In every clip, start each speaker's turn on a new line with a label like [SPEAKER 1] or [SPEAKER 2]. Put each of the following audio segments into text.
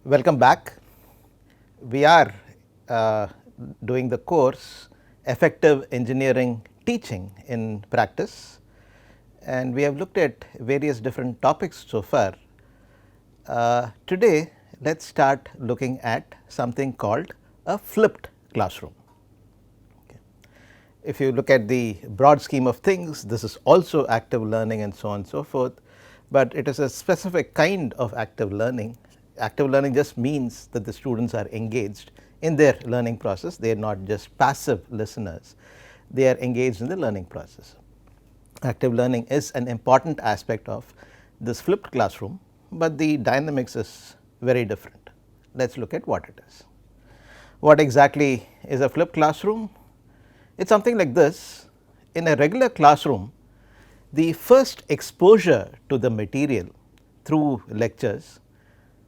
[SPEAKER 1] Welcome back. We are doing the course Effective Engineering Teaching in Practice, and we have looked at various different topics so far. Today, let us start looking at something called a flipped classroom. Okay. If you look at the broad scheme of things, this is also active learning and so on and so forth, but it is a specific kind of active learning. Active learning just means that the students are engaged in their learning process, they are not just passive listeners, they are engaged in the learning process. Active learning is an important aspect of this flipped classroom, but the dynamics is very different. Let us look at what it is. What exactly is a flipped classroom? It is something like this. In a regular classroom, the first exposure to the material through lectures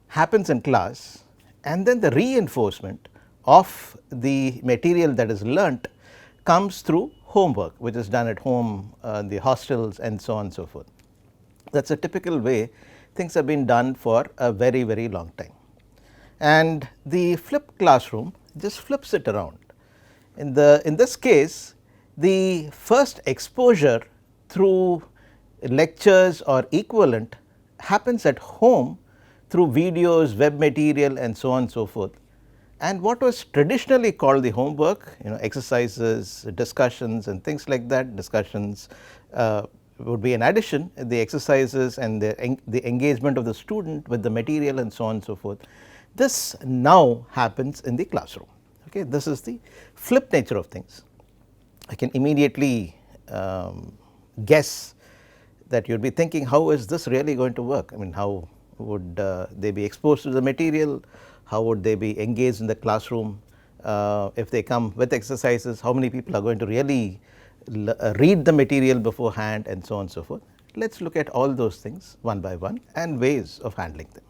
[SPEAKER 1] happens in class, and then the reinforcement of the material that is learnt comes through homework, which is done at home, the hostels and so on and so forth. That is a typical way things have been done for a very, very long time. And the flipped classroom just flips it around. In this case, the first exposure through lectures or equivalent happens at home through videos, web material and so on and so forth. And what was traditionally called the homework, exercises, discussions and things like that, discussions would be in addition, the exercises and the engagement of the student with the material and so on and so forth. This now happens in the classroom. Okay, this is the flipped nature of things. I can immediately guess that you would be thinking, how is this really going to work? I mean, how would they be exposed to the material? How would they be engaged in the classroom? If they come with exercises, how many people are going to really read the material beforehand and so on and so forth? Let us look at all those things one by one and ways of handling them.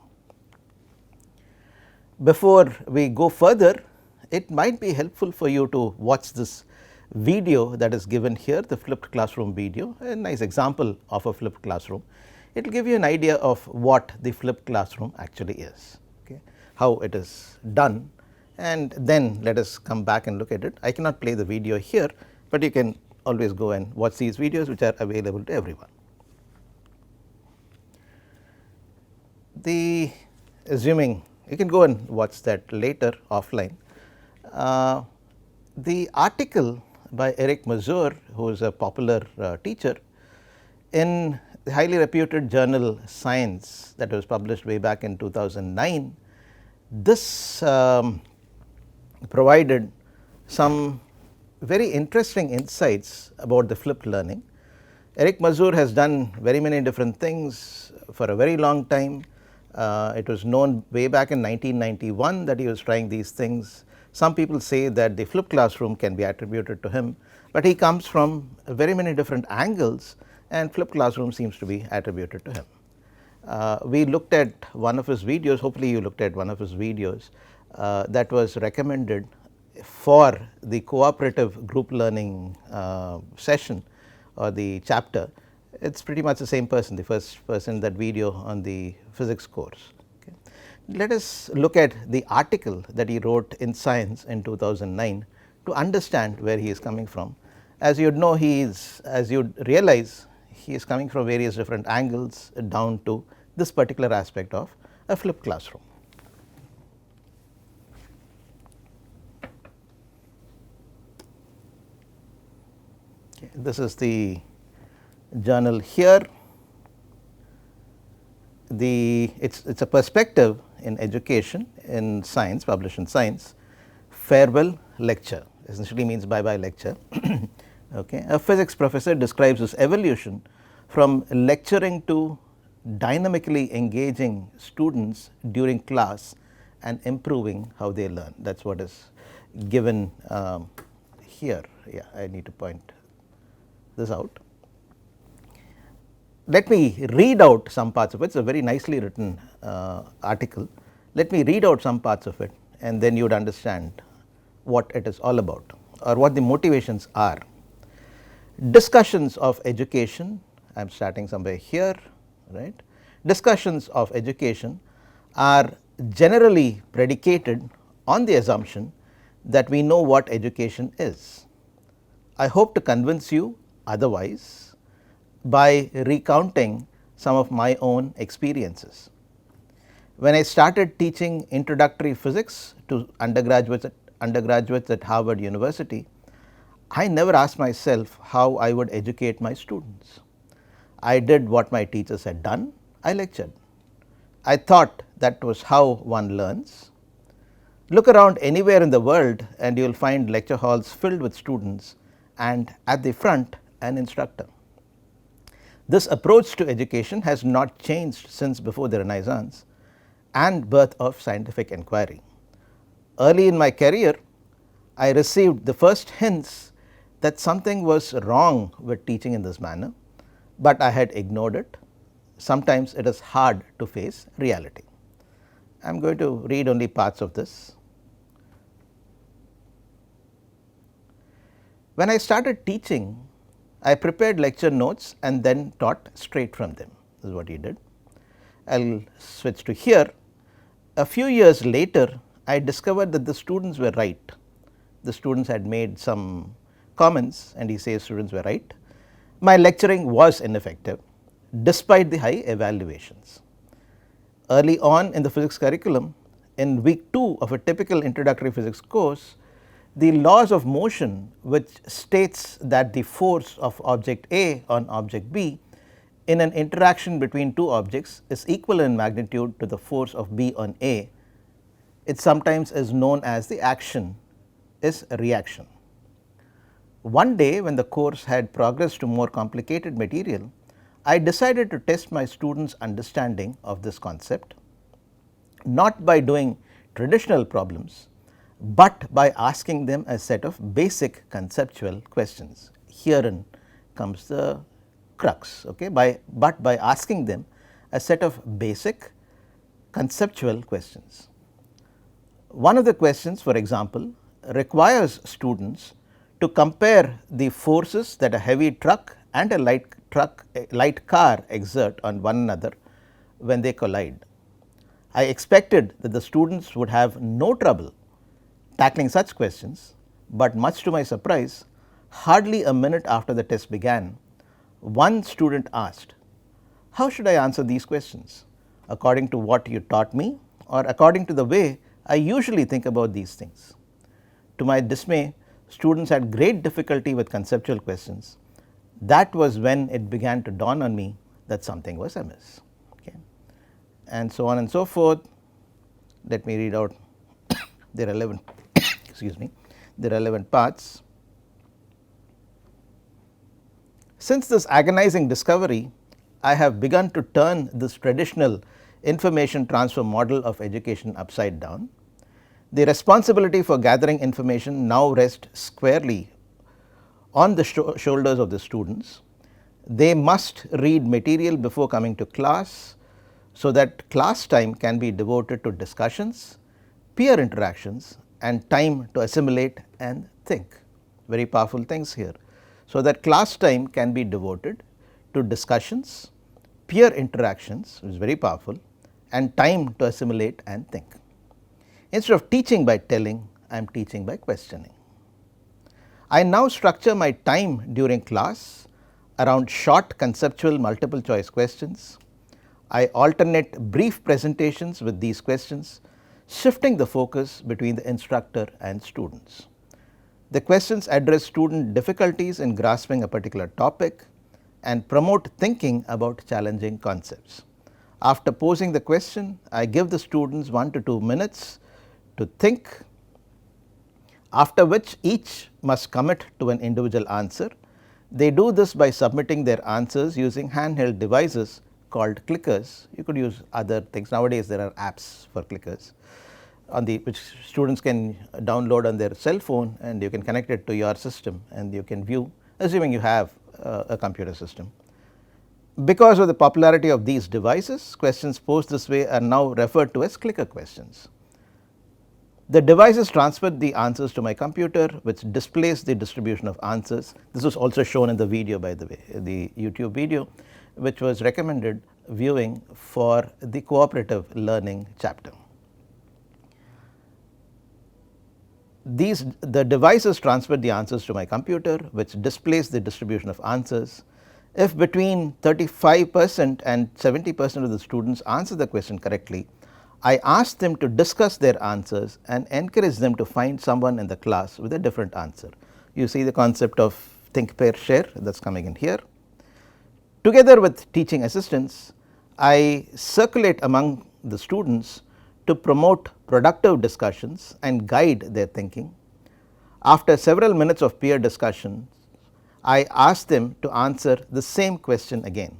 [SPEAKER 1] Before we go further, it might be helpful for you to watch this video that is given here, the flipped classroom video, a nice example of a flipped classroom. It will give you an idea of what the flipped classroom actually is, okay, how it is done, and then let us come back and look at it. I cannot play the video here, but you can always go and watch these videos which are available to everyone. Assuming you can go and watch that later offline. The article by Eric Mazur, who is a popular teacher, in the highly reputed journal Science that was published way back in 2009, this provided some very interesting insights about the flipped learning. Eric Mazur has done very many different things for a very long time. It was known way back in 1991 that he was trying these things. Some people say that the flipped classroom can be attributed to him, but he comes from very many different angles, and flipped classroom seems to be attributed to him. We looked at one of his videos, hopefully you looked at one of his videos that was recommended for the cooperative group learning session or the chapter. It is pretty much the same person, the first person in that video on the physics course. Okay. Let us look at the article that he wrote in Science in 2009 to understand where he is coming from. As you would know, as you would realize, he is coming from various different angles down to this particular aspect of a flipped classroom. Okay, this is the journal here. It's a perspective in education in Science, published in Science. Farewell lecture essentially means bye bye lecture. Okay. A physics professor describes his evolution from lecturing to dynamically engaging students during class and improving how they learn. That is what is given here. Yeah, I need to point this out. Let me read out some parts of it. It is a very nicely written article. Let me read out some parts of it, and then you would understand what it is all about or what the motivations are. Discussions of education, I am starting somewhere here, right. Discussions of education are generally predicated on the assumption that we know what education is. I hope to convince you otherwise by recounting some of my own experiences. When I started teaching introductory physics to undergraduates at Harvard University, I never asked myself how I would educate my students. I did what my teachers had done, I lectured. I thought that was how one learns. Look around anywhere in the world and you will find lecture halls filled with students and at the front an instructor. This approach to education has not changed since before the Renaissance and birth of scientific inquiry. Early in my career, I received the first hints that something was wrong with teaching in this manner, but I had ignored it. Sometimes it is hard to face reality. I am going to read only parts of this. When I started teaching, I prepared lecture notes and then taught straight from them. This is what he did. I will switch to here. A few years later, I discovered that the students were right. The students had made some comments and he says students were right. My lecturing was ineffective despite the high evaluations. Early on in the physics curriculum, in week 2 of a typical introductory physics course, the laws of motion, which states that the force of object A on object B in an interaction between two objects is equal in magnitude to the force of B on A, it sometimes is known as the action is a reaction. One day when the course had progressed to more complicated material, I decided to test my students' understanding of this concept, not by doing traditional problems, but by asking them a set of basic conceptual questions. Herein comes the crux, okay? But by asking them a set of basic conceptual questions. One of the questions, for example, requires students to compare the forces that a heavy truck and a light car exert on one another when they collide. I expected that the students would have no trouble tackling such questions, but much to my surprise, hardly a minute after the test began, one student asked, "How should I answer these questions? According to what you taught me or according to the way I usually think about these things?" To my dismay, students had great difficulty with conceptual questions. That was when it began to dawn on me that something was amiss, okay? And so on and so forth. Let me read out the relevant the relevant parts. Since this agonizing discovery, I have begun to turn this traditional information transfer model of education upside down. The responsibility for gathering information now rests squarely on the shoulders of the students. They must read material before coming to class, so that class time can be devoted to discussions, peer interactions and time to assimilate and think. Very powerful things here. So that class time can be devoted to discussions, peer interactions, which is very powerful, and time to assimilate and think. Instead of teaching by telling, I am teaching by questioning. I now structure my time during class around short conceptual multiple choice questions. I alternate brief presentations with these questions, shifting the focus between the instructor and students. The questions address student difficulties in grasping a particular topic and promote thinking about challenging concepts. After posing the question, I give the students 1 to 2 minutes to think, after which each must commit to an individual answer. They do this by submitting their answers using handheld devices called clickers. You could use other things. Nowadays there are apps for clickers which students can download on their cell phone, and you can connect it to your system and you can view, assuming you have a computer system. Because of the popularity of these devices, questions posed this way are now referred to as clicker questions. The devices transfer the answers to my computer, which displays the distribution of answers. This was also shown in the video, by the way, the YouTube video, which was recommended viewing for the cooperative learning chapter. the devices transmit the answers to my computer, which displays the distribution of answers. If between 35% and 70% of the students answer the question correctly, I ask them to discuss their answers and encourage them to find someone in the class with a different answer. You see the concept of think, pair, share that is coming in here. Together with teaching assistants, I circulate among the students to promote productive discussions and guide their thinking. After several minutes of peer discussion, I ask them to answer the same question again.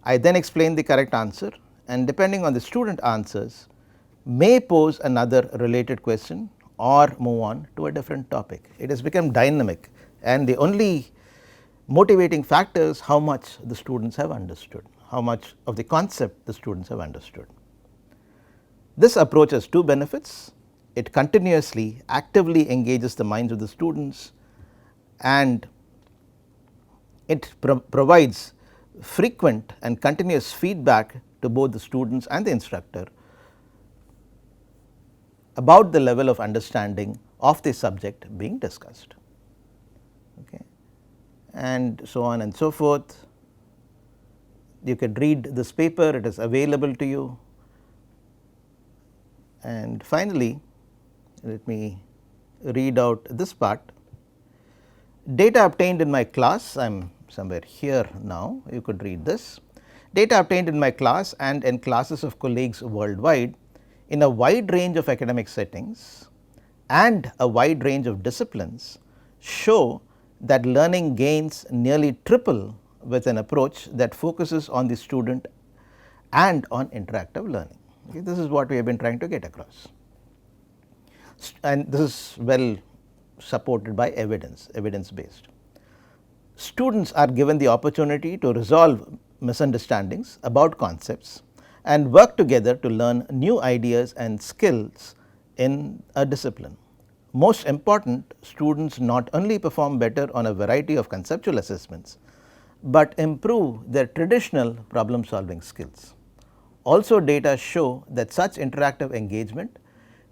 [SPEAKER 1] I then explain the correct answer, and depending on the student answers, may pose another related question or move on to a different topic. It has become dynamic, and the only motivating factor is how much the students have understood, how much of the concept the students have understood. This approach has two benefits. It continuously actively engages the minds of the students, and it provides frequent and continuous feedback to both the students and the instructor about the level of understanding of the subject being discussed, okay, and so on and so forth. You can read this paper, it is available to you. And finally, let me read out this part. Data obtained in my class, I am somewhere here now, you could read this. Data obtained in my class and in classes of colleagues worldwide in a wide range of academic settings and a wide range of disciplines show that learning gains nearly triple with an approach that focuses on the student and on interactive learning. Okay, this is what we have been trying to get across, and this is well supported by evidence based. Students are given the opportunity to resolve misunderstandings about concepts and work together to learn new ideas and skills in a discipline. Most important, students not only perform better on a variety of conceptual assessments, but improve their traditional problem solving skills. Also, data show that such interactive engagement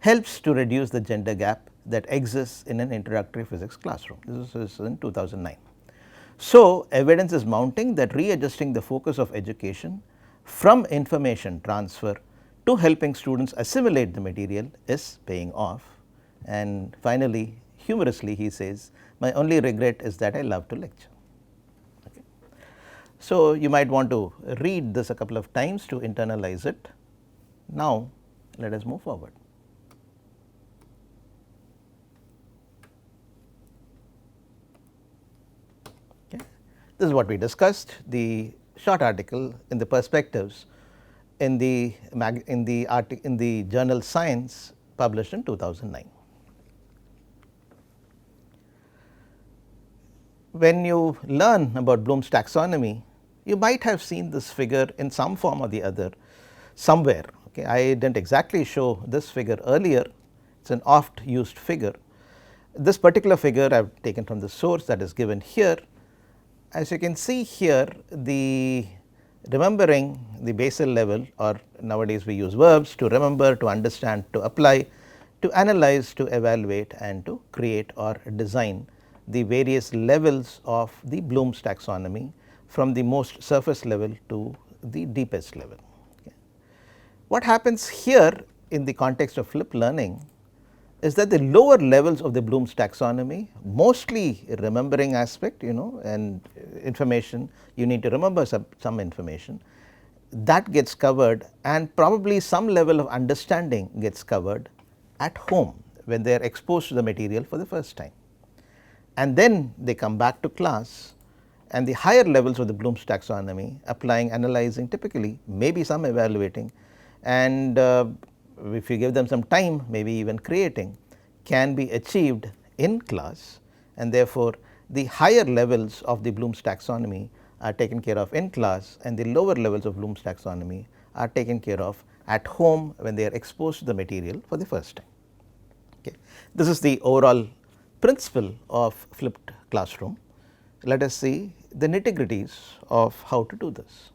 [SPEAKER 1] helps to reduce the gender gap that exists in an introductory physics classroom. This is in 2009. So, evidence is mounting that readjusting the focus of education from information transfer to helping students assimilate the material is paying off. And finally, humorously he says, my only regret is that I love to lecture. So, you might want to read this a couple of times to internalize it. Now, let us move forward. Okay. This is what we discussed, the short article in the perspectives in the journal Science published in 2009. When you learn about Bloom's taxonomy, you might have seen this figure in some form or the other somewhere. Okay. I did not exactly show this figure earlier, it is an oft used figure. This particular figure I have taken from the source that is given here. As you can see here, the remembering the basal level, or nowadays we use verbs to remember, to understand, to apply, to analyze, to evaluate, and to create or design the various levels of the Bloom's taxonomy from the most surface level to the deepest level. Okay. What happens here in the context of flipped learning is that the lower levels of the Bloom's taxonomy, mostly remembering aspect, and information, you need to remember some information, that gets covered, and probably some level of understanding gets covered at home when they are exposed to the material for the first time. And then they come back to class, and the higher levels of the Bloom's taxonomy, applying, analyzing, typically maybe some evaluating, and if you give them some time, maybe even creating, can be achieved in class, and therefore, the higher levels of the Bloom's taxonomy are taken care of in class, and the lower levels of Bloom's taxonomy are taken care of at home when they are exposed to the material for the first time. Okay. This is the overall principle of flipped classroom. Let us see the nitty-gritties of how to do this.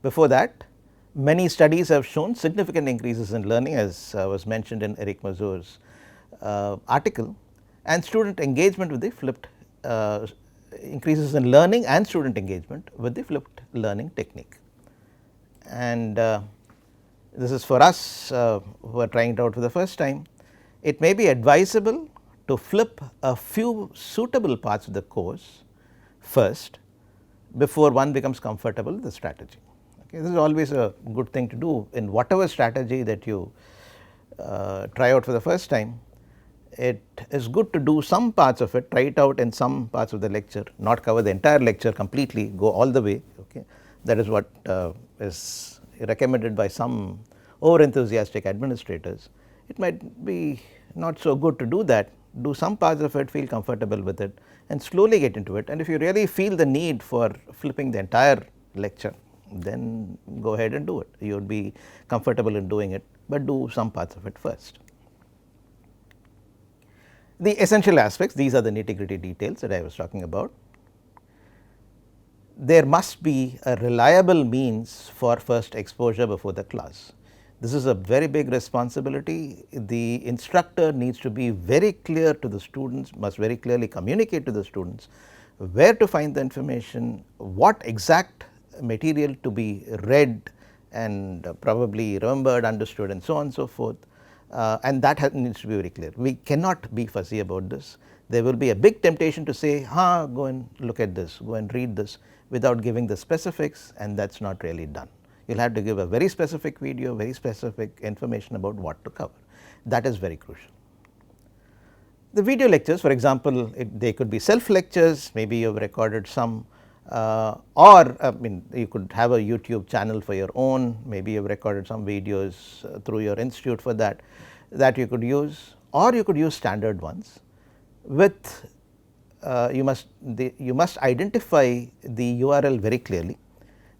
[SPEAKER 1] Before that, Many studies have shown significant increases in learning, as was mentioned in Eric Mazur's article, and student engagement with the flipped increases in learning and student engagement with the flipped learning technique. And this is for us who are trying it out for the first time. It may be advisable to flip a few suitable parts of the course first before one becomes comfortable with the strategy. Okay. This is always a good thing to do in whatever strategy that you try out for the first time. It is good to do some parts of it, try it out in some parts of the lecture, not cover the entire lecture completely, go all the way. Okay. That is what is recommended by some over enthusiastic administrators. It might be not so good to do that, do some parts of it, feel comfortable with it, and slowly get into it. And if you really feel the need for flipping the entire lecture, then go ahead and do it. You would be comfortable in doing it, but do some parts of it first. The essential aspects, these are the nitty-gritty details that I was talking about. There must be a reliable means for first exposure before the class. This is a very big responsibility. The instructor needs to be very clear to the students, must very clearly communicate to the students where to find the information, what exact material to be read and probably remembered, understood, and so on and so forth. And that needs to be very clear. We cannot be fussy about this. There will be a big temptation to say, go and look at this, go and read this, without giving the specifics, and that is not really done. You will have to give a very specific video, very specific information about what to cover. That is very crucial. The video lectures, for example, they could be self lectures, maybe you have recorded some, or you could have a YouTube channel for your own, maybe you have recorded some videos through your institute for that you could use, or you could use standard ones with you must identify the URL very clearly.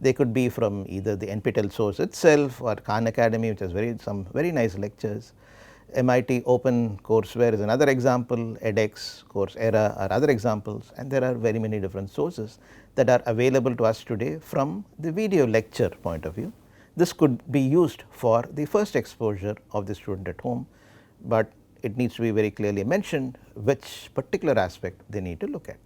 [SPEAKER 1] They could be from either the NPTEL source itself or Khan Academy, which has some very nice lectures. MIT Open Courseware is another example, edX, Coursera are other examples, and there are very many different sources that are available to us today from the video lecture point of view. This could be used for the first exposure of the student at home, but it needs to be very clearly mentioned which particular aspect they need to look at,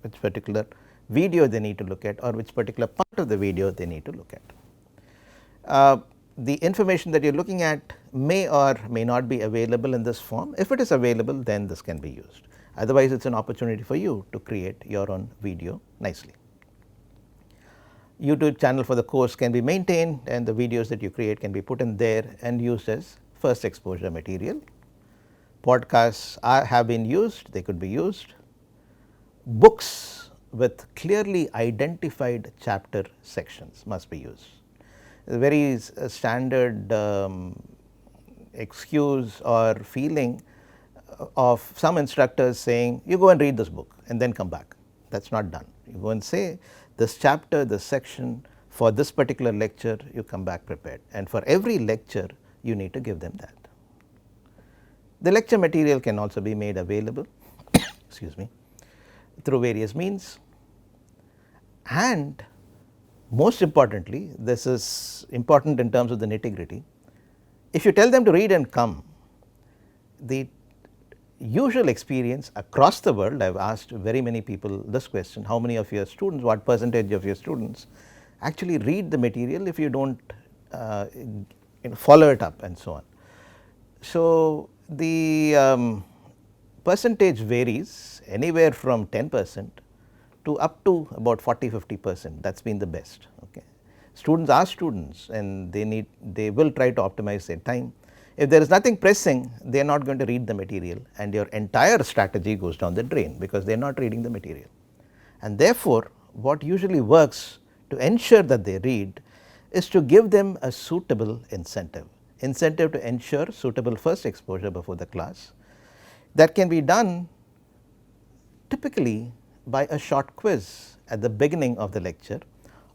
[SPEAKER 1] which particular video they need to look at, or which particular part of the video they need to look at. The information that you are looking at may or may not be available in this form. If it is available, then this can be used. Otherwise, it is an opportunity for you to create your own video nicely. YouTube channel for the course can be maintained, and the videos that you create can be put in there and used as first exposure material. Podcasts have been used, they could be used. Books with clearly identified chapter sections must be used. A very standard excuse or feeling of some instructors saying, you go and read this book and then come back. That is not done. You go and say this chapter, this section, for this particular lecture you come back prepared, and for every lecture you need to give them that. The lecture material can also be made available excuse me, through various means, and most importantly, this is important in terms of the nitty-gritty. If you tell them to read and come, the usual experience across the world, I have asked very many people this question, how many of your students, what percentage of your students actually read the material if you do not follow it up and so on. So, the percentage varies anywhere from 10% to up to about 40-50%, that has been the best. Okay. Students are students, and they will try to optimize their time. If there is nothing pressing, they are not going to read the material, and your entire strategy goes down the drain because they are not reading the material. And therefore, what usually works to ensure that they read is to give them a suitable incentive to ensure suitable first exposure before the class. That can be done typically by a short quiz at the beginning of the lecture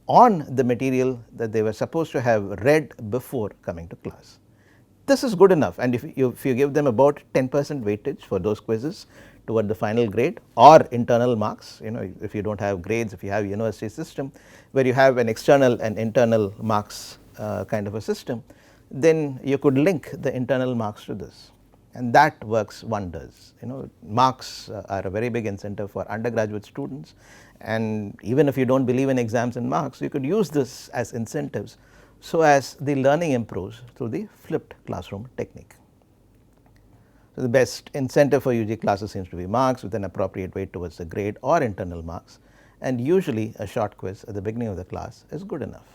[SPEAKER 1] on the material that they were supposed to have read before coming to class. This is good enough, and if you give them about 10% weightage for those quizzes toward the final grade or internal marks, if you do not have grades, if you have university system where you have an external and internal marks kind of a system, then you could link the internal marks to this, and that works wonders. Marks are a very big incentive for undergraduate students, and even if you do not believe in exams and marks, you could use this as incentives so as the learning improves through the flipped classroom technique. So, the best incentive for UG classes seems to be marks with an appropriate weight towards the grade or internal marks, and usually a short quiz at the beginning of the class is good enough.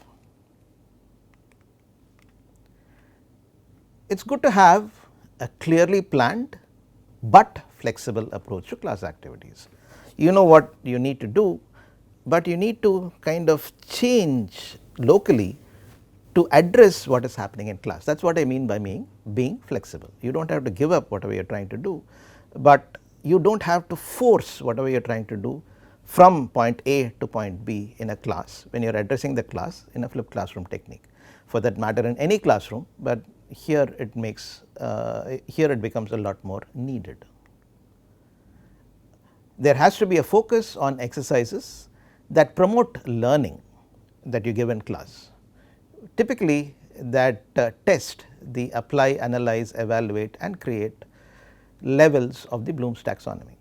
[SPEAKER 1] It is good to have a clearly planned but flexible approach to class activities. You know what you need to do, but you need to kind of change locally to address what is happening in class. That is what I mean by being flexible. You do not have to give up whatever you are trying to do, but you do not have to force whatever you are trying to do from point A to point B in a class when you are addressing the class in a flipped classroom technique. For that matter, in any classroom, but here it becomes a lot more needed. There has to be a focus on exercises that promote learning that you give in class. Typically that test the apply, analyze, evaluate and create levels of the Bloom's taxonomy.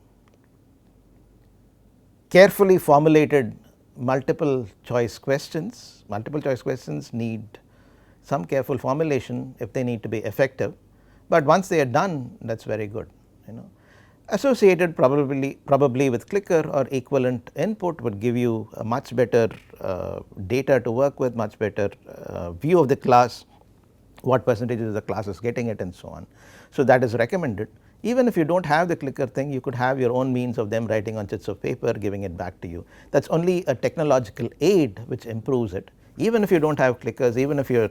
[SPEAKER 1] Carefully formulated multiple choice questions need some careful formulation if they need to be effective, but once they are done, that is very good. Associated probably with clicker or equivalent input would give you a much better data to work with, much better view of the class, what percentage of the class is getting it and so on. So, that is recommended. Even if you do not have the clicker thing, you could have your own means of them writing on chits of paper, giving it back to you. That is only a technological aid which improves it. Even if you do not have clickers, even if you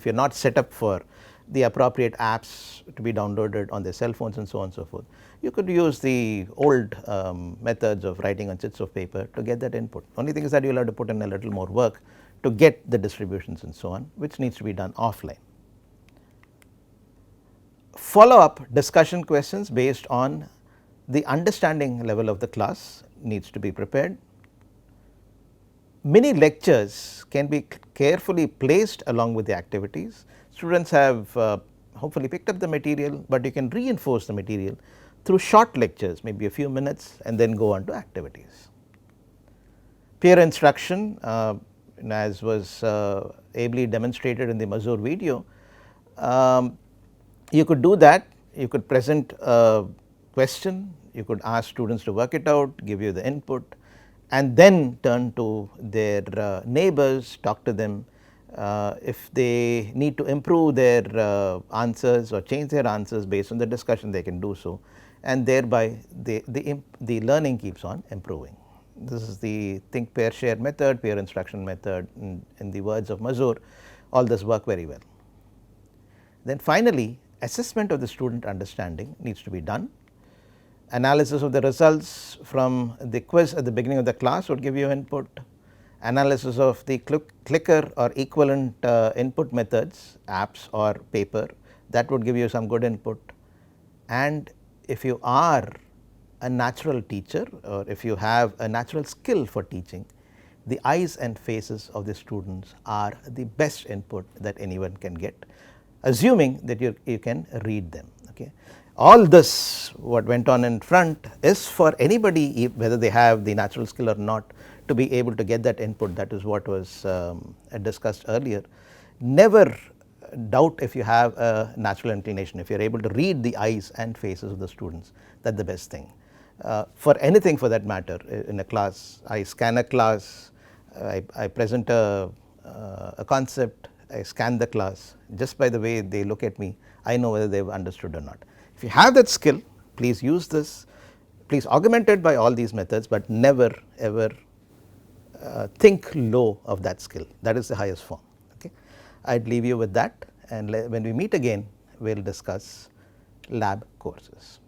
[SPEAKER 1] are not set up for the appropriate apps to be downloaded on their cell phones and so on and so forth, you could use the old methods of writing on chits of paper to get that input. Only thing is that you will have to put in a little more work to get the distributions and so on, which needs to be done offline. Follow up discussion questions based on the understanding level of the class needs to be prepared. Mini lectures can be carefully placed along with the activities. Students have hopefully picked up the material, but you can reinforce the material through short lectures, maybe a few minutes, and then go on to activities. Peer instruction, as was ably demonstrated in the Mazur video, you could do that. You could present a question, you could ask students to work it out, give you the input, and then turn to their neighbors, talk to them. If they need to improve their answers or change their answers based on the discussion, they can do so, and thereby the learning keeps on improving. This is the think, pair, share method, peer instruction method. In the words of Mazur, all this work very well. Then finally, assessment of the student understanding needs to be done. Analysis of the results from the quiz at the beginning of the class would give you input. Analysis of the clicker or equivalent input methods, apps or paper, that would give you some good input. And if you are a natural teacher, or if you have a natural skill for teaching, the eyes and faces of the students are the best input that anyone can get, assuming that you can read them. Okay. All this what went on in front is for anybody, whether they have the natural skill or not, to be able to get that input. That is what was discussed earlier. Never doubt if you have a natural inclination, if you are able to read the eyes and faces of the students, that is the best thing. For anything for that matter, in a class, I scan a class, I present a concept, I scan the class, just by the way they look at me, I know whether they have understood or not. If you have that skill, please use this, please augment it by all these methods, but never ever think low of that skill. That is the highest form. Okay. I would leave you with that, and when we meet again, we will discuss lab courses.